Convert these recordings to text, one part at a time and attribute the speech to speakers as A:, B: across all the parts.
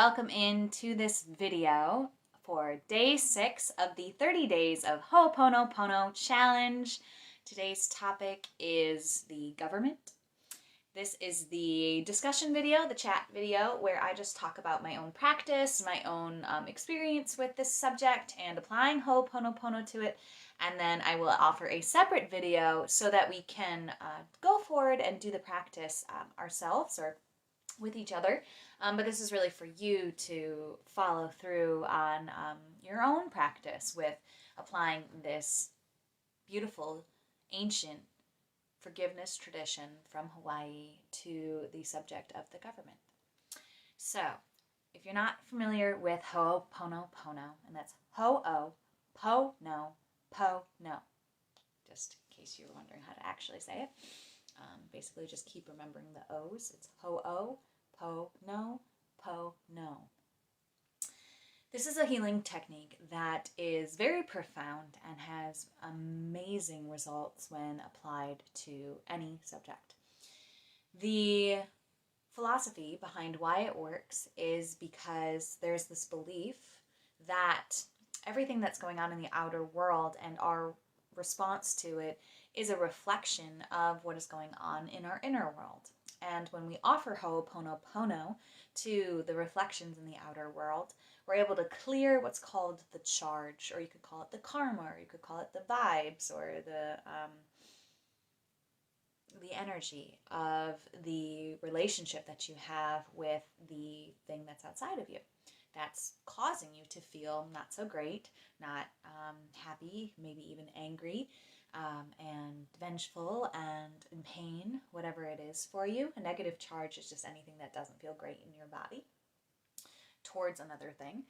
A: welcome into this video for day 6 of the 30 days of Ho'oponopono challenge. Today's topic is the government. This is the discussion video, the chat video, where I just talk about my own practice, my own experience with this subject and applying Ho'oponopono to it. And then I will offer a separate video so that we can go forward and do the practice ourselves or with each other. But this is really for you to follow through on your own practice with applying this beautiful, ancient forgiveness tradition from Hawaii to the subject of the government. So, if you're not familiar with Ho'oponopono, and that's Ho'oponopono, just in case you were wondering how to actually say it, basically just keep remembering the O's. It's Ho'oponopono. This is a healing technique that is very profound and has amazing results when applied to any subject. The philosophy behind why it works is because there's this belief that everything that's going on in the outer world and our response to it is a reflection of what is going on in our inner world. And when we offer Ho'oponopono to the reflections in the outer world, we're able to clear what's called the charge, or you could call it the karma, or you could call it the vibes, or the energy of the relationship that you have with the thing that's outside of you that's causing you to feel not so great, not happy, maybe even angry, and vengeful and in pain, whatever it is for you. A negative charge is just anything that doesn't feel great in your body towards another thing.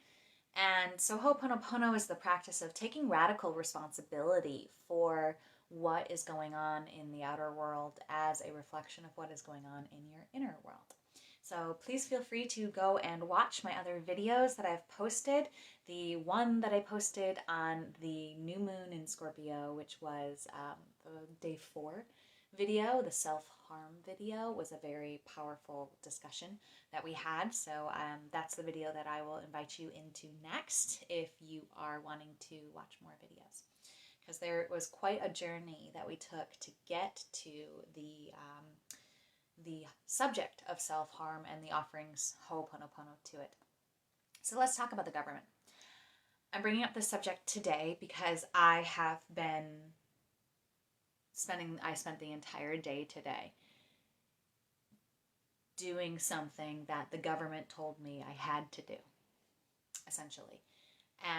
A: And so Ho'oponopono is the practice of taking radical responsibility for what is going on in the outer world as a reflection of what is going on in your inner world. So please feel free to go and watch my other videos that I've posted. The one that I posted on the new moon in Scorpio, which was the day 4 video, the self-harm video, was a very powerful discussion that we had. So that's the video that I will invite you into next if you are wanting to watch more videos. Because there was quite a journey that we took to get to the subject of self-harm and the offerings Ho'oponopono to it. So let's talk about the government. I'm bringing up this subject today because I spent the entire day today doing something that the government told me I had to do, essentially.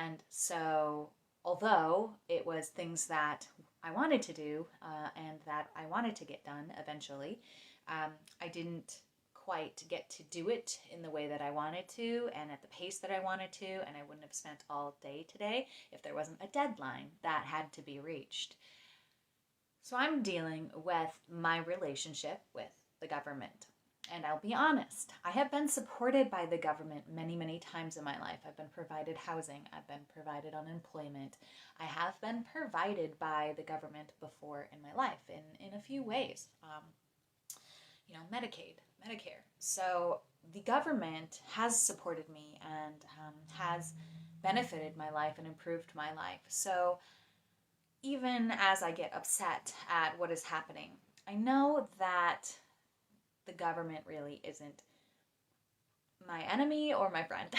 A: And so, although it was things that I wanted to do and that I wanted to get done eventually, I didn't quite get to do it in the way that I wanted to and at the pace that I wanted to, and I wouldn't have spent all day today if there wasn't a deadline that had to be reached. So I'm dealing with my relationship with the government. And I'll be honest, I have been supported by the government many, many times in my life. I've been provided housing. I've been provided unemployment. I have been provided by the government before in my life in a few ways. Medicaid, Medicare. So the government has supported me and has benefited my life and improved my life. So even as I get upset at what is happening, I know that the government really isn't my enemy or my friend.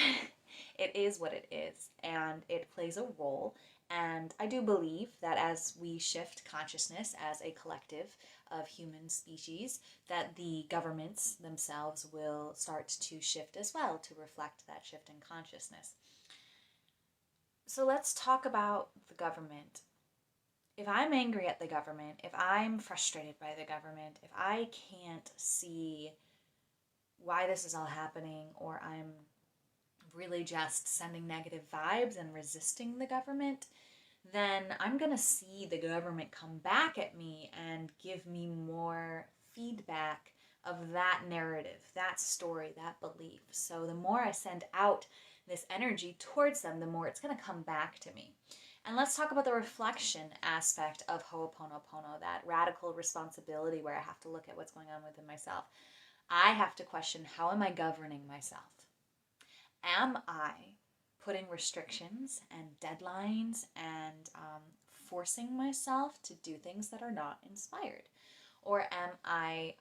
A: It is what it is, and it plays a role. And I do believe that as we shift consciousness as a collective of human species, that the governments themselves will start to shift as well to reflect that shift in consciousness. So let's talk about the government. If I'm angry at the government, if I'm frustrated by the government, if I can't see why this is all happening, or I'm really just sending negative vibes and resisting the government, then I'm going to see the government come back at me and give me more feedback of that narrative, that story, that belief. So the more I send out this energy towards them, the more it's going to come back to me. And let's talk about the reflection aspect of Ho'oponopono, that radical responsibility where I have to look at what's going on within myself. I have to question, how am I governing myself? Am I putting restrictions and deadlines and forcing myself to do things that are not inspired? Or am I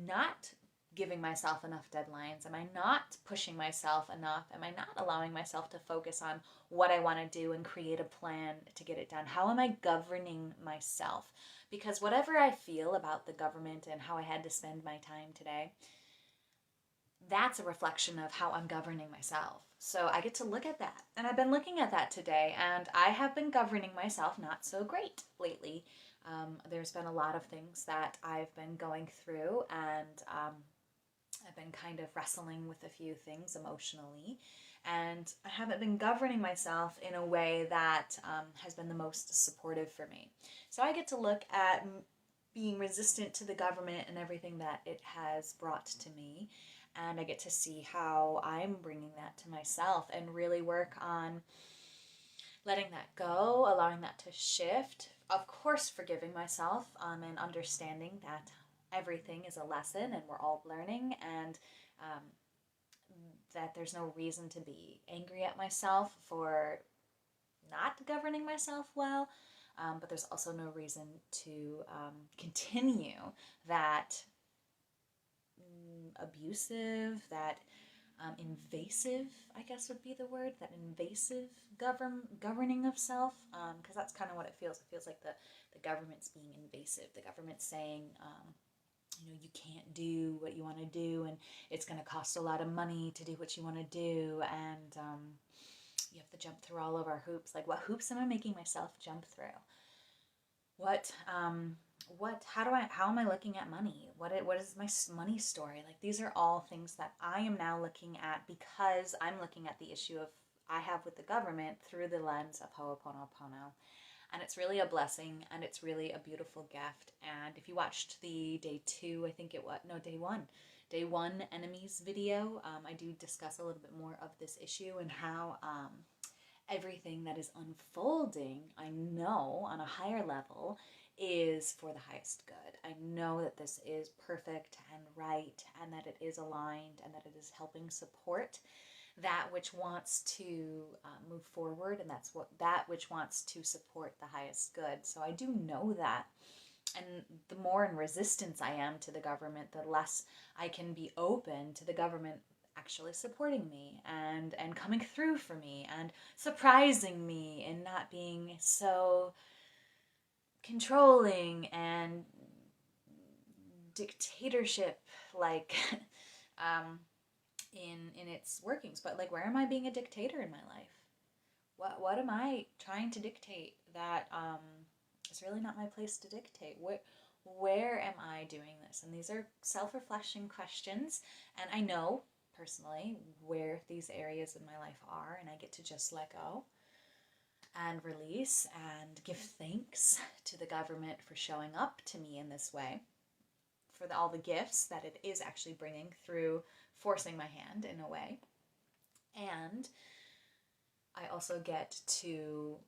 A: not giving myself enough deadlines? Am I not pushing myself enough? Am I not allowing myself to focus on what I want to do and create a plan to get it done? How am I governing myself? Because whatever I feel about the government and how I had to spend my time today, that's a reflection of how I'm governing myself. So I get to look at that. And I've been looking at that today, and I have been governing myself not so great lately. There's been a lot of things that I've been going through, and I've been kind of wrestling with a few things emotionally. And I haven't been governing myself in a way that has been the most supportive for me. So I get to look at being resistant to the government and everything that it has brought to me, and I get to see how I'm bringing that to myself and really work on letting that go, allowing that to shift. Of course, forgiving myself and understanding that everything is a lesson and we're all learning, and um, that there's no reason to be angry at myself for not governing myself well. But there's also no reason to continue that abusive, that invasive, I guess would be the word, that invasive governing of self, because that's kind of what it feels. It feels like the government's being invasive. The government's saying, you can't do what you want to do, and it's going to cost a lot of money to do what you want to do, and you have to jump through all of our hoops. Like, what hoops am I making myself jump through? How am I looking at money? What is my money story? Like, these are all things that I am now looking at because I'm looking at the issue of I have with the government through the lens of Ho'oponopono. And it's really a blessing, and it's really a beautiful gift. And if you watched the day one enemies video, I do discuss a little bit more of this issue and how everything that is unfolding, I know on a higher level, is for the highest good. I know that this is perfect and right, and that it is aligned, and that it is helping support that which wants to move forward, and that which wants to support the highest good. So I do know that. And the more in resistance I am to the government, the less I can be open to the government actually supporting me and coming through for me and surprising me and not being so controlling and dictatorship like in its workings. But like, where am I being a dictator in my life? What am I trying to dictate that it's really not my place to dictate? Where am I doing this? And these are self-reflection questions, and I know personally where these areas in my life are, and I get to just let go and release and give thanks to the government for showing up to me in this way, for all the gifts that it is actually bringing through forcing my hand in a way. And I also get to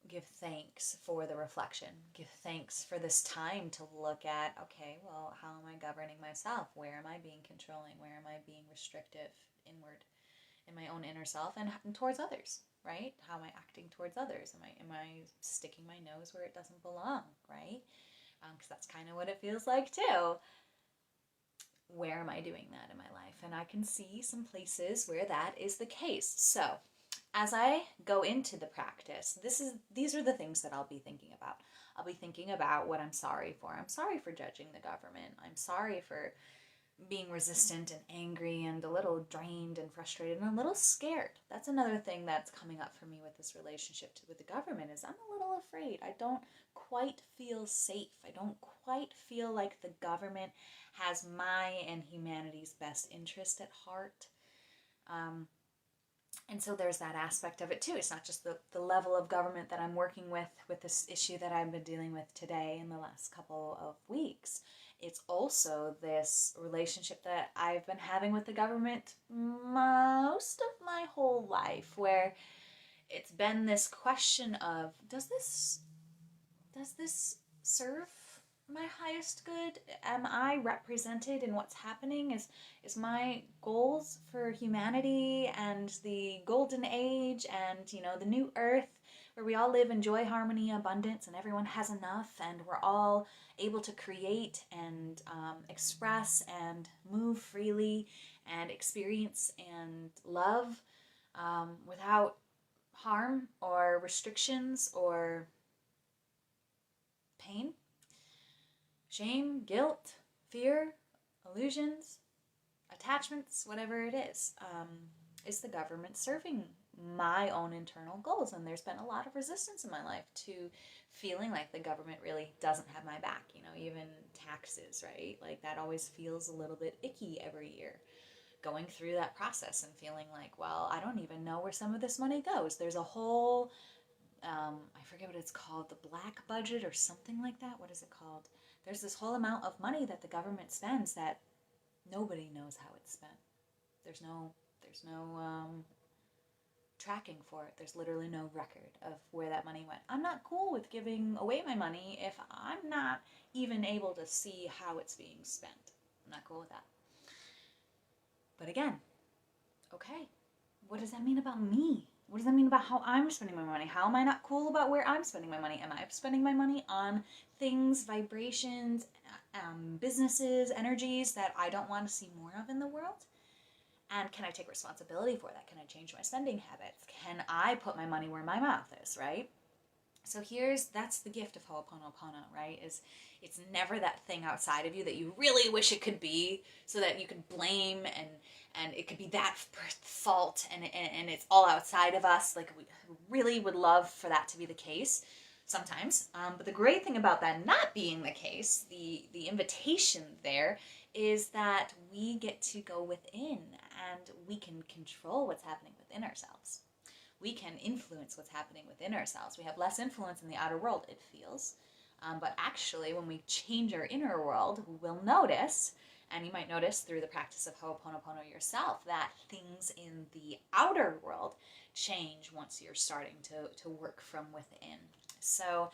A: give thanks for the reflection, give thanks for this time to look at, okay, well, how am I governing myself? Where am I being controlling? Where am I being restrictive inward in my own inner self and towards others, right? How am I acting towards others? Am I sticking my nose where it doesn't belong, right? Because that's kind of what it feels like too. Where am I doing that in my life? And I can see some places where that is the case. So as I go into the practice, these are the things that I'll be thinking about. I'll be thinking about what I'm sorry for. I'm sorry for judging the government. I'm sorry for being resistant and angry and a little drained and frustrated and a little scared. That's another thing that's coming up for me with this relationship with the government is I'm a little afraid. I don't quite feel safe. I don't quite feel like the government has my and humanity's best interest at heart. And so there's that aspect of it too. It's not just the level of government that I'm working with this issue that I've been dealing with today in the last couple of weeks. It's also this relationship that I've been having with the government most of my whole life, where it's been this question of, does this serve my highest good? Am I represented in what's happening? Is my goals for humanity and the golden age and, the new earth where we all live in joy, harmony, abundance, and everyone has enough, and we're all able to create and express and move freely and experience and love without harm or restrictions or pain, shame, guilt, fear, illusions, attachments, whatever it is the government serving my own internal goals? And there's been a lot of resistance in my life to feeling like the government really doesn't have my back, even taxes, right? Like that always feels a little bit icky every year. Going through that process and feeling like, well, I don't even know where some of this money goes. There's a whole, I forget what it's called, the black budget or something like that. What is it called? There's this whole amount of money that the government spends that nobody knows how it's spent. There's no tracking for it. There's literally no record of where that money went. I'm not cool with giving away my money if I'm not even able to see how it's being spent. I'm not cool with that. But again, okay, what does that mean about me? What does that mean about how I'm spending my money? How am I not cool about where I'm spending my money? Am I spending my money on things, vibrations, businesses, energies that I don't want to see more of in the world? And can I take responsibility for that? Can I change my spending habits? Can I put my money where my mouth is, right? So that's the gift of Ho'oponopono, right? It's never that thing outside of you that you really wish it could be, so that you could blame and it could be that fault and it's all outside of us. Like we really would love for that to be the case sometimes. But the great thing about that not being the case, the invitation there is that we get to go within and we can control what's happening within ourselves. We can influence what's happening within ourselves. We have less influence in the outer world, it feels. But actually, when we change our inner world, we'll notice, and you might notice through the practice of Ho'oponopono yourself, that things in the outer world change once you're starting to work from within. So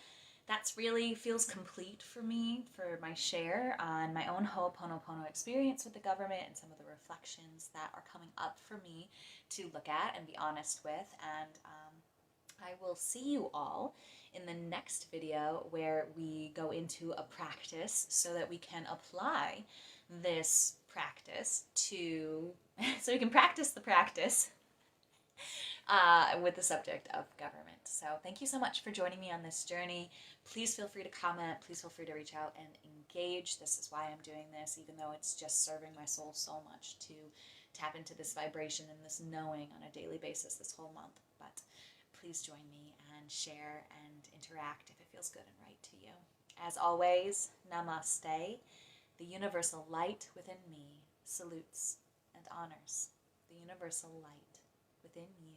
A: that's really feels complete for me, for my share on my own Ho'oponopono experience with the government and some of the reflections that are coming up for me to look at and be honest with. And I will see you all in the next video where we go into a practice so that we can apply this practice to, so we can practice the practice with the subject of government. So thank you so much for joining me on this journey. Please feel free to comment. Please feel free to reach out and engage. This is why I'm doing this, even though it's just serving my soul so much to tap into this vibration and this knowing on a daily basis this whole month. But please join me and share and interact if it feels good and right to you. As always, Namaste. The universal light within me salutes and honors the universal light within you.